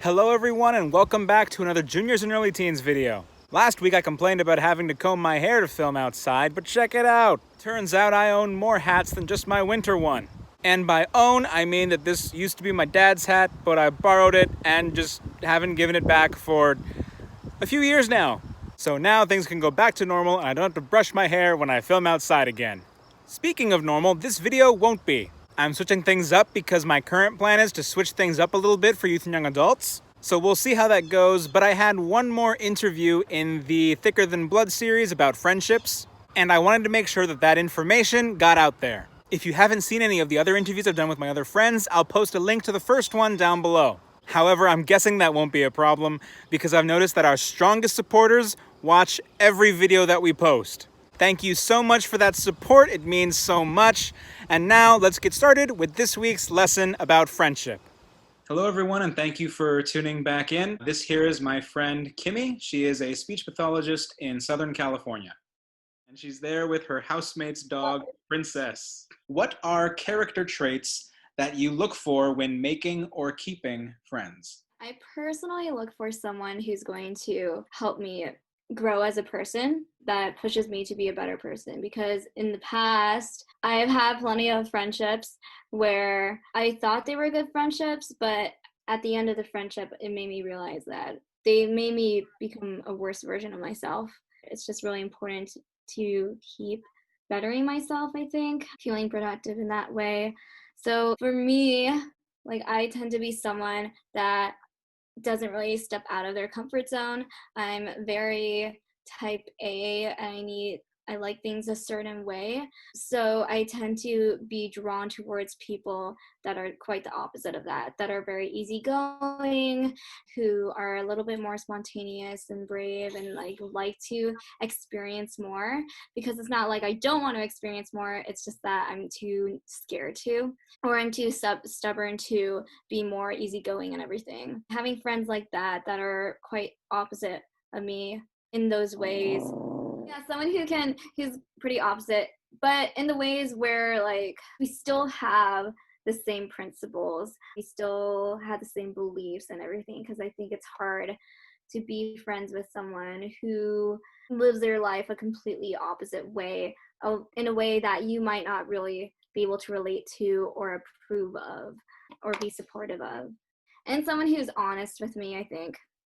Hello everyone and welcome back to another Juniors and Early Teens video. Last week I complained about having to comb my hair to film outside, but check it out! Turns out I own more hats than just my winter one. And by own, I mean that this used to be my dad's hat, but I borrowed it and just haven't given it back for a few years now. So now things can go back to normal and I don't have to brush my hair when I film outside again. Speaking of normal, this video won't be. I'm switching things up because my current plan is to switch things up a little bit for youth and young adults. So we'll see how that goes, but I had one more interview in the Thicker Than Blood series about friendships, and I wanted to make sure that that information got out there. If you haven't seen any of the other interviews I've done with my other friends, I'll post a link to the first one down below. However, I'm guessing that won't be a problem because I've noticed that our strongest supporters watch every video that we post. Thank you so much for that support, it means so much. And now let's get started with this week's lesson about friendship. Hello everyone and thank you for tuning back in. This here is my friend Kimmy. She is a speech pathologist in Southern California. And she's there with her housemate's dog, Princess. What are character traits that you look for when making or keeping friends? I personally look for someone who's going to help me grow as a person, that pushes me to be a better person, because in the past I've had plenty of friendships where I thought they were good friendships, but at the end of the friendship it made me realize that they made me become a worse version of myself. It's just really important to keep bettering myself, I think, feeling productive in that way. So for me, like, I tend to be someone that doesn't really step out of their comfort zone. I'm very type A, and I like things a certain way. So I tend to be drawn towards people that are quite the opposite of that, that are very easygoing, who are a little bit more spontaneous and brave, and like to experience more, because it's not like I don't want to experience more, it's just that I'm too scared to, or I'm too stubborn to be more easygoing and everything. Having friends like that are quite opposite of me in those ways. Yeah, someone who's pretty opposite, but in the ways where, like, we still have the same principles, we still have the same beliefs and everything, because I think it's hard to be friends with someone who lives their life a completely opposite way, in a way that you might not really be able to relate to or approve of or be supportive of. And someone who's honest with me. I think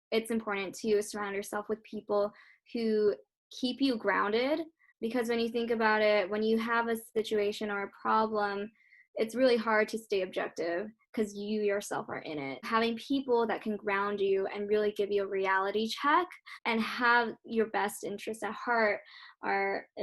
it's important to surround yourself with people who keep you grounded, because when you think about it, when you have a situation or a problem, it's really hard to stay objective because you yourself are in it. Having people that can ground you and really give you a reality check and have your best interests at heart,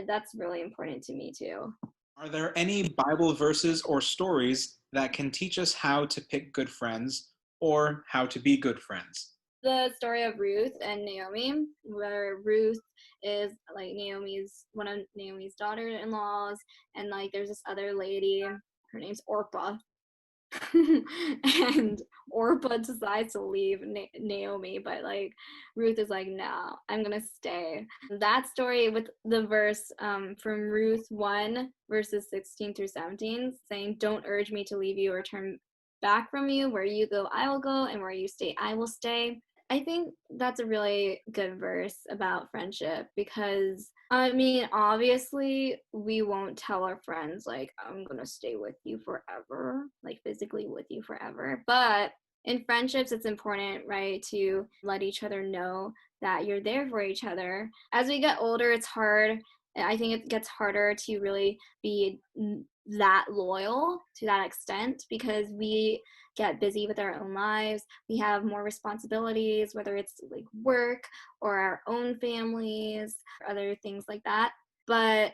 that's really important to me too. Are there any Bible verses or stories that can teach us how to pick good friends or how to be good friends? The story of Ruth and Naomi, where Ruth is like Naomi's one of Naomi's daughter-in-laws, and like there's this other lady, her name's Orpah, and Orpah decides to leave Naomi, but like Ruth is like, no, I'm gonna stay. That story with the verse from Ruth 1 verses 16 through 17 saying, don't urge me to leave you or turn back from you. Where you go, I will go, and where you stay, I will stay. I think that's a really good verse about friendship, because I mean, obviously, we won't tell our friends, like, I'm gonna stay with you forever, like physically with you forever. But in friendships, it's important, right, to let each other know that you're there for each other. As we get older, it's hard. I think it gets harder to really be that loyal to that extent, because we get busy with our own lives. We have more responsibilities, whether it's like work or our own families or other things like that. But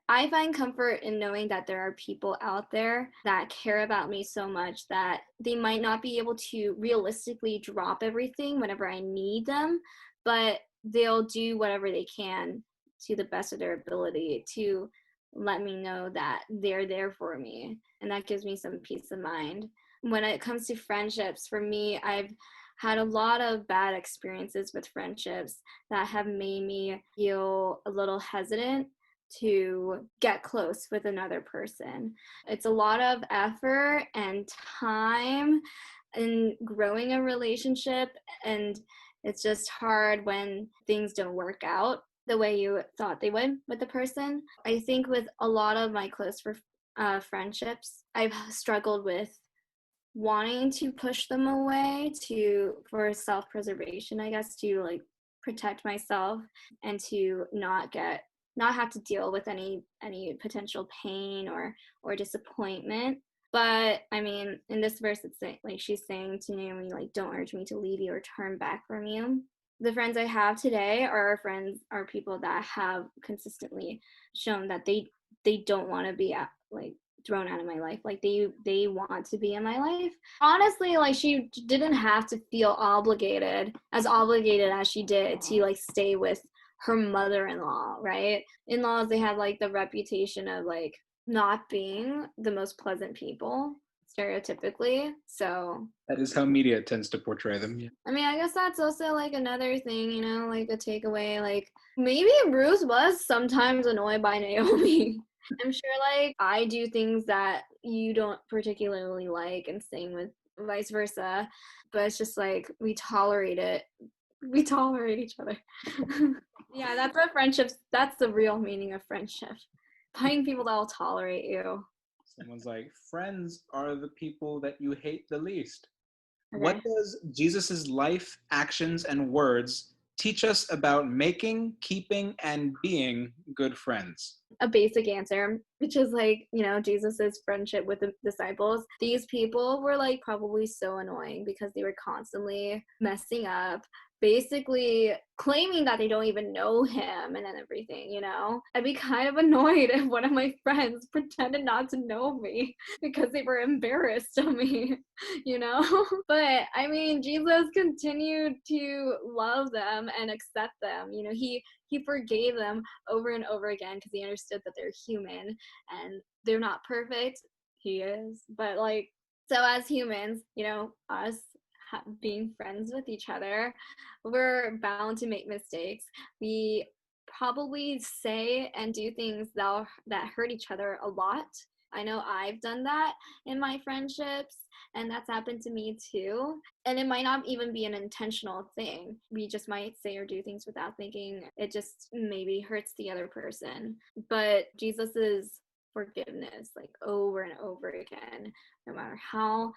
I find comfort in knowing that there are people out there that care about me so much that they might not be able to realistically drop everything whenever I need them, but they'll do whatever they can to the best of their ability to let me know that they're there for me. And that gives me some peace of mind. When it comes to friendships, for me, I've had a lot of bad experiences with friendships that have made me feel a little hesitant to get close with another person. It's a lot of effort and time in growing a relationship, and it's just hard when things don't work out the way you thought they would with the person. I think with a lot of my friendships, I've struggled with wanting to push them away to for self-preservation, I guess, to like protect myself and to not have to deal with any potential pain or disappointment. But I mean, in this verse, it's like she's saying to Naomi, like, don't urge me to leave you or turn back from you. The friends I have today are people that have consistently shown that they don't want to be like thrown out of my life. Like they want to be in my life. Honestly, like she didn't have to feel obligated as she did to like stay with her mother-in-law, right? In-laws, they have like the reputation of like not being the most pleasant people stereotypically. So That is how media tends to portray them. Yeah. I mean, I guess that's also like another thing, like a takeaway. Like maybe Bruce was sometimes annoyed by Naomi. I'm sure like I do things that you don't particularly like, and same with vice versa. But it's just like we tolerate it. We tolerate each other. Yeah, that's the real meaning of friendship. Finding people that will tolerate you. Someone's like, friends are the people that you hate the least. Okay. What does Jesus's life, actions, and words teach us about making, keeping, and being good friends? A basic answer, which is like, Jesus's friendship with the disciples. These people were like probably so annoying because they were constantly messing up, basically claiming that they don't even know him and then everything. I'd be kind of annoyed if one of my friends pretended not to know me because they were embarrassed of me, But I mean, Jesus continued to love them and accept them. He forgave them over and over again because he understood that they're human and they're not perfect. He is, but like, so as humans, us being friends with each other, we're bound to make mistakes. We probably say and do things that hurt each other a lot. I know I've done that in my friendships, and that's happened to me too. And it might not even be an intentional thing. We just might say or do things without thinking. It just maybe hurts the other person. But Jesus's forgiveness, like over and over again, no matter how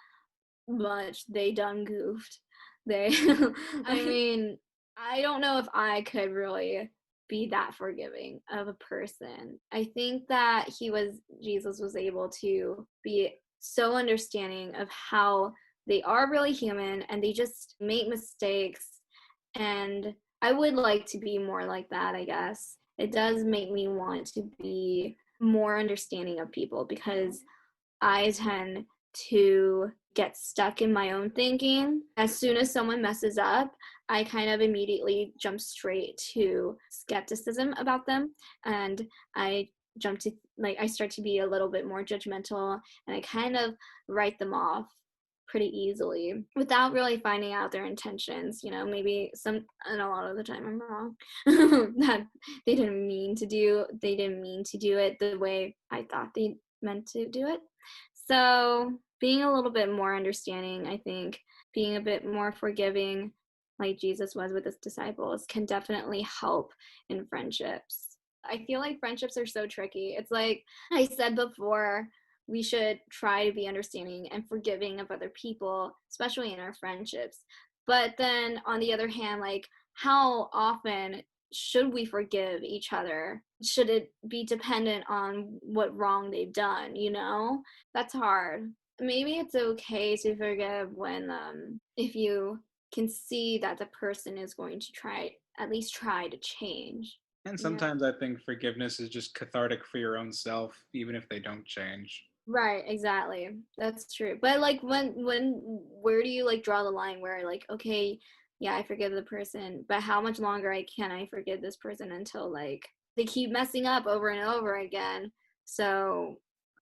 much they done goofed, I mean, I don't know if I could really be that forgiving of a person. I think that Jesus was able to be so understanding of how they are really human and they just make mistakes. And I would like to be more like that, I guess. It does make me want to be more understanding of people because I tend to get stuck in my own thinking. As soon as someone messes up, I kind of immediately jump straight to skepticism about them. And I start to be a little bit more judgmental, and I kind of write them off pretty easily without really finding out their intentions. Maybe and a lot of the time I'm wrong. That they didn't mean to do it the way I thought they meant to do it. So being a little bit more understanding, I think, being a bit more forgiving, like Jesus was with his disciples, can definitely help in friendships. I feel like friendships are so tricky. It's like I said before, we should try to be understanding and forgiving of other people, especially in our friendships. But then on the other hand, like, how often should we forgive each other? Should it be dependent on what wrong they've done? That's hard. Maybe it's okay to forgive when if you can see that the person is going to at least try to change. And sometimes I think forgiveness is just cathartic for your own self, even if they don't change. Right, exactly. That's true. But like where do you like draw the line where like, okay, yeah, I forgive the person, but how much longer can I forgive this person until like they keep messing up over and over again? So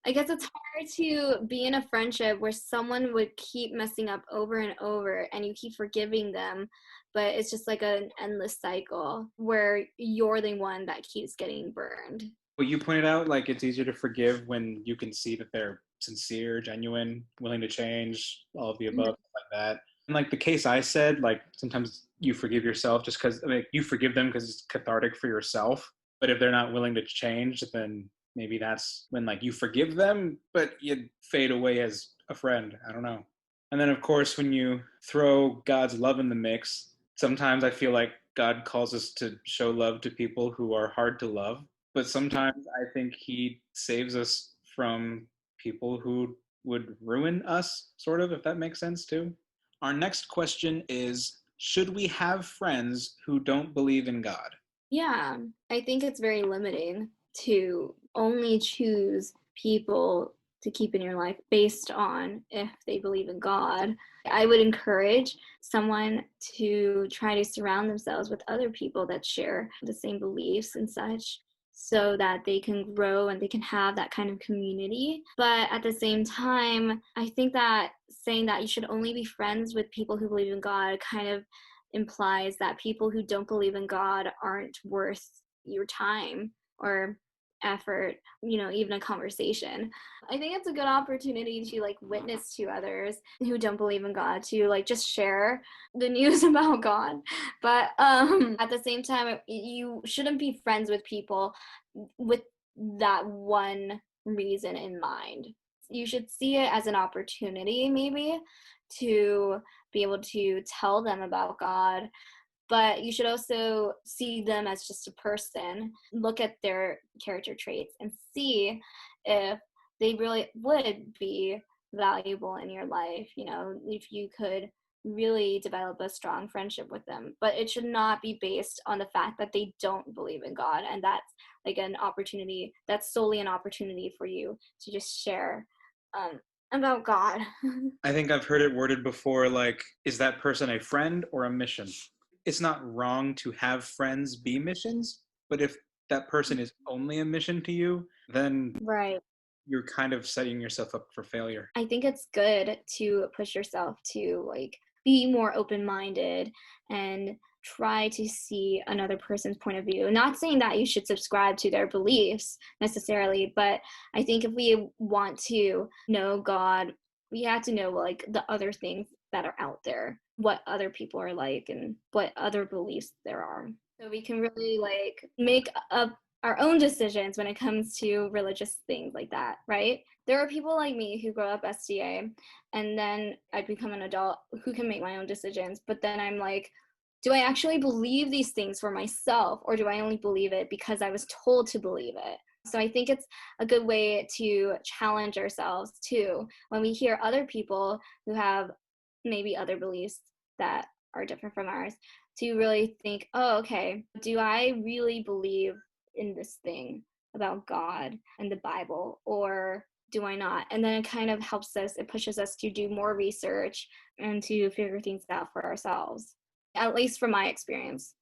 I guess it's hard to be in a friendship where someone would keep messing up over and over and you keep forgiving them, but it's just like an endless cycle where you're the one that keeps getting burned. But you pointed out, like, it's easier to forgive when you can see that they're sincere, genuine, willing to change, all of the above, like that. And like the case I said, like sometimes you forgive yourself just because, I mean, you forgive them because it's cathartic for yourself. But if they're not willing to change, then maybe that's when like you forgive them, but you fade away as a friend. I don't know. And then, of course, when you throw God's love in the mix, sometimes I feel like God calls us to show love to people who are hard to love. But sometimes I think He saves us from people who would ruin us, sort of, if that makes sense too. Our next question is: should we have friends who don't believe in God? Yeah, I think it's very limiting to only choose people to keep in your life based on if they believe in God. I would encourage someone to try to surround themselves with other people that share the same beliefs and such so that they can grow and they can have that kind of community. But at the same time, I think that saying that you should only be friends with people who believe in God kind of implies that people who don't believe in God aren't worth your time or effort, even a conversation. I think it's a good opportunity to like witness to others who don't believe in God, to like just share the news about God. But at the same time, you shouldn't be friends with people with that one reason in mind. You should see it as an opportunity, maybe, to be able to tell them about God, but you should also see them as just a person, look at their character traits, and see if they really would be valuable in your life, if you could really develop a strong friendship with them. But it should not be based on the fact that they don't believe in God, and that's like an opportunity, that's solely an opportunity for you to just share about God. I think I've heard it worded before like, is that person a friend or a mission? It's not wrong to have friends be missions, but if that person is only a mission to you, then Right. you're kind of setting yourself up for failure. I think it's good to push yourself to like be more open-minded and try to see another person's point of view. Not saying that you should subscribe to their beliefs necessarily, but I think if we want to know God, we have to know like the other things that are out there, what other people are like and what other beliefs there are. So we can really like make up our own decisions when it comes to religious things like that, right? There are people like me who grow up SDA and then I become an adult who can make my own decisions, but then I'm like, do I actually believe these things for myself, or do I only believe it because I was told to believe it? So I think it's a good way to challenge ourselves too when we hear other people who have maybe other beliefs that are different from ours, to really think, oh, okay, do I really believe in this thing about God and the Bible, or do I not? And then it kind of helps us, it pushes us to do more research and to figure things out for ourselves, at least from my experience.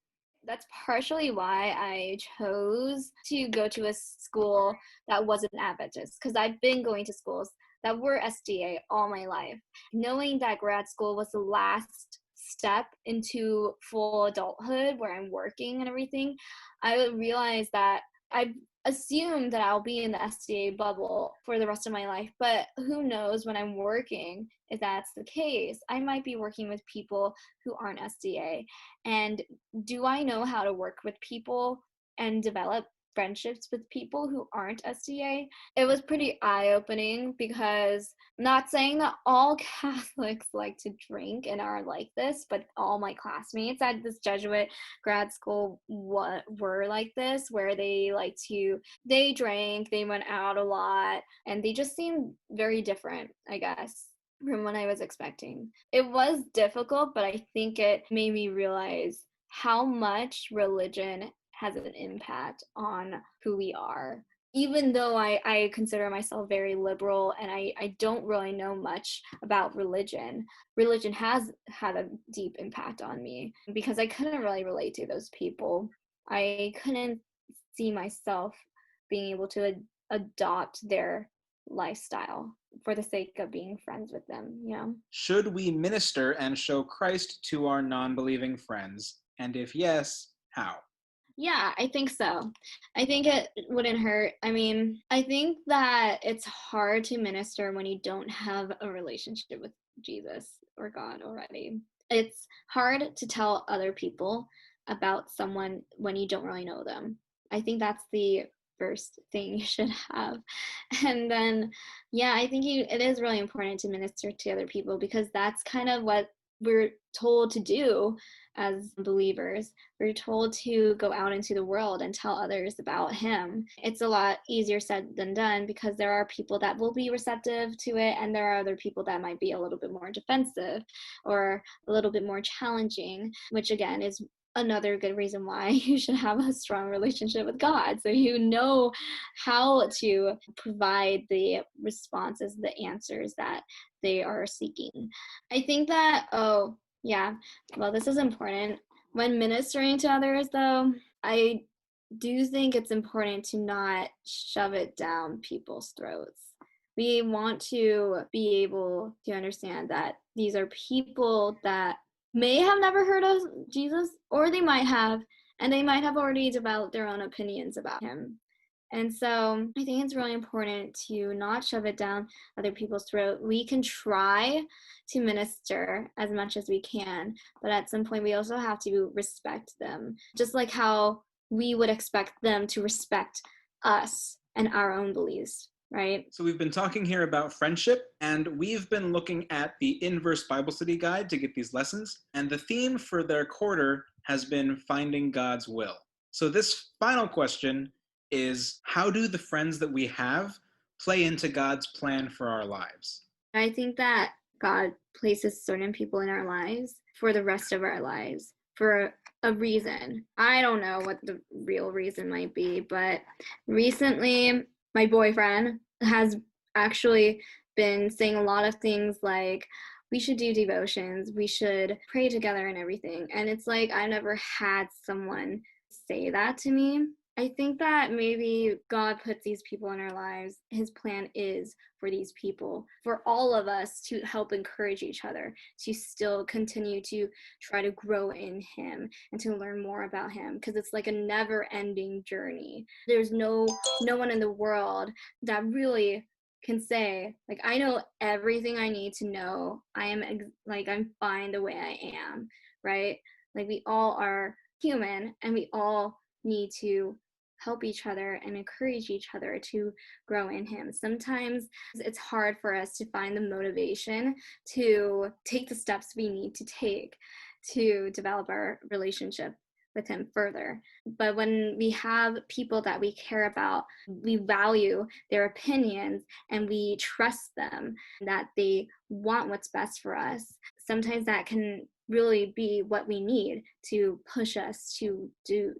That's partially why I chose to go to a school that wasn't Adventist, because I've been going to schools that were SDA all my life. Knowing that grad school was the last step into full adulthood where I'm working and everything, I realized that I assumed that I'll be in the SDA bubble for the rest of my life, but who knows when I'm working if that's the case. I might be working with people who aren't SDA. And do I know how to work with people and develop friendships with people who aren't SDA? It was pretty eye-opening, because I'm not saying that all Catholics like to drink and are like this, but all my classmates at this Jesuit grad school were like this, where they drank, they went out a lot, and they just seemed very different, I guess, from what I was expecting. It was difficult, but I think it made me realize how much religion has an impact on who we are. Even though I consider myself very liberal and I don't really know much about religion, religion has had a deep impact on me because I couldn't really relate to those people. I couldn't see myself being able to adopt their lifestyle for the sake of being friends with them. Should we minister and show Christ to our non believing friends? And if yes, how? Yeah, I think so. I think it wouldn't hurt. I mean, I think that it's hard to minister when you don't have a relationship with Jesus or God already. It's hard to tell other people about someone when you don't really know them. I think that's the first thing you should have. And then, yeah, I think it is really important to minister to other people because that's kind of what we're told to do as believers. We're told to go out into the world and tell others about him. It's a lot easier said than done because there are people that will be receptive to it, and there are other people that might be a little bit more defensive or a little bit more challenging, which again is another good reason why you should have a strong relationship with God. So you know how to provide the responses, the answers that they are seeking. I think that, oh, yeah, well, this is important. When ministering to others, though, I do think it's important to not shove it down people's throats. We want to be able to understand that these are people that may have never heard of Jesus, or they might have, and they might have already developed their own opinions about him. And so I think it's really important to not shove it down other people's throat. We can try to minister as much as we can, but at some point we also have to respect them, just like how we would expect them to respect us and our own beliefs, right? So we've been talking here about friendship, and we've been looking at the Inverse Bible Study Guide to get these lessons, and the theme for their quarter has been finding God's will. So this final question is, how do the friends that we have play into God's plan for our lives? I think that God places certain people in our lives for the rest of our lives for a reason. I don't know what the real reason might be, but recently my boyfriend has actually been saying a lot of things like, we should do devotions, we should pray together and everything. And it's like, I never had someone say that to me. I think that maybe God puts these people in our lives. His plan is for these people, for all of us to help encourage each other, to still continue to try to grow in him and to learn more about him, because it's like a never-ending journey. There's no one in the world that really can say, like, I know everything I need to know. I'm fine the way I am, right? Like, we all are human and we all need to help each other and encourage each other to grow in him. Sometimes it's hard for us to find the motivation to take the steps we need to take to develop our relationship with him further. But when we have people that we care about, we value their opinions and we trust them, that they want what's best for us, sometimes that can really be what we need to push us to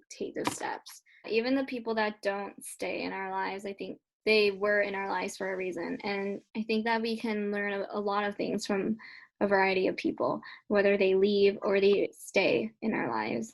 take those steps. Even the people that don't stay in our lives, I think they were in our lives for a reason. And I think that we can learn a lot of things from a variety of people, whether they leave or they stay in our lives.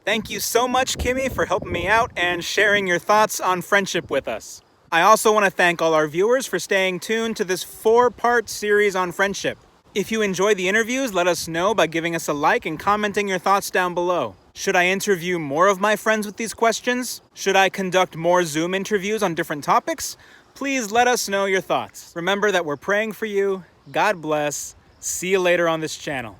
Thank you so much, Kimmy, for helping me out and sharing your thoughts on friendship with us. I also want to thank all our viewers for staying tuned to this 4-part series on friendship. If you enjoy the interviews, let us know by giving us a like and commenting your thoughts down below. Should I interview more of my friends with these questions? Should I conduct more Zoom interviews on different topics? Please let us know your thoughts. Remember that we're praying for you. God bless. See you later on this channel.